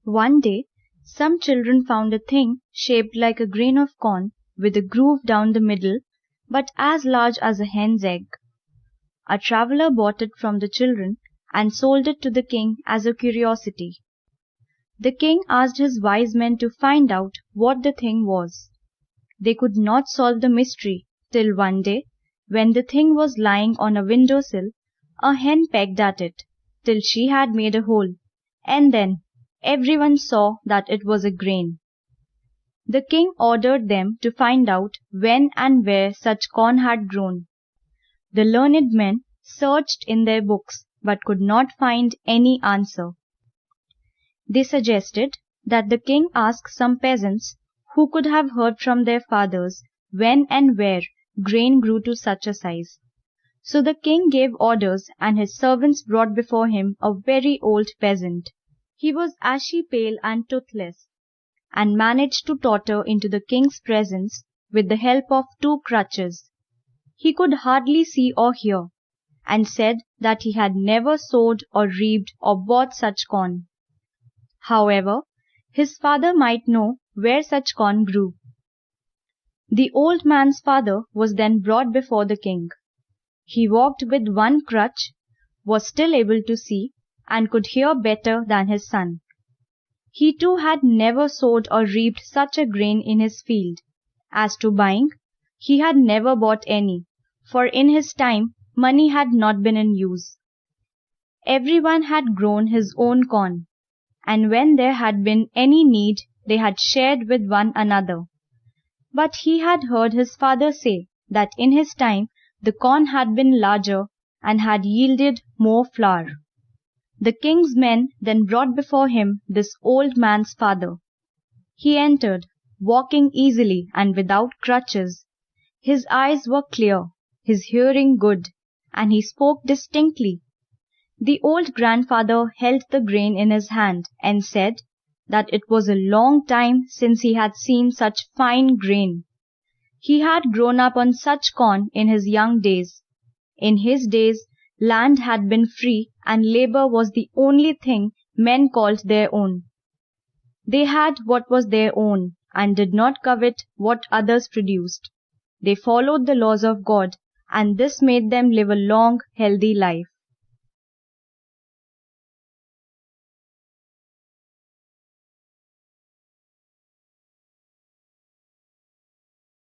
One day, some children found a thing shaped like a grain of corn with a groove down the middle, but as large as a hen's egg. A traveler bought it from the children and sold it to the king as a curiosity. The king asked his wise men to find out what the thing was. They could not solve the mystery till one day, when the thing was lying on a window sill, a hen pecked at it till she had made a hole, and then everyone saw that it was a grain. The king ordered them to find out when and where such corn had grown. The learned men searched in their books but could not find any answer. They suggested that the king ask some peasants who could have heard from their fathers when and where grain grew to such a size. So the king gave orders, and his servants brought before him a very old peasant. He was ashy pale and toothless, and managed to totter into the king's presence with the help of 2 crutches. He could hardly see or hear, and said that he had never sowed or reaped or bought such corn. However, his father might know where such corn grew. The old man's father was then brought before the king. He walked with 1 crutch, was still able to see, and could hear better than his son. He too had never sowed or reaped such a grain in his field. As to buying, he had never bought any, for in his time money had not been in use. Everyone had grown his own corn, and when there had been any need, they had shared with one another. But he had heard his father say that in his time the corn had been larger and had yielded more flour. The king's men then brought before him this old man's father. He entered, walking easily and without crutches. His eyes were clear, his hearing good, and he spoke distinctly. The old grandfather held the grain in his hand and said that it was a long time since he had seen such fine grain. He had grown up on such corn in his young days. In his days, land had been free, and labor was the only thing men called their own. They had what was their own, and did not covet what others produced. They followed the laws of God, and this made them live a long, healthy life.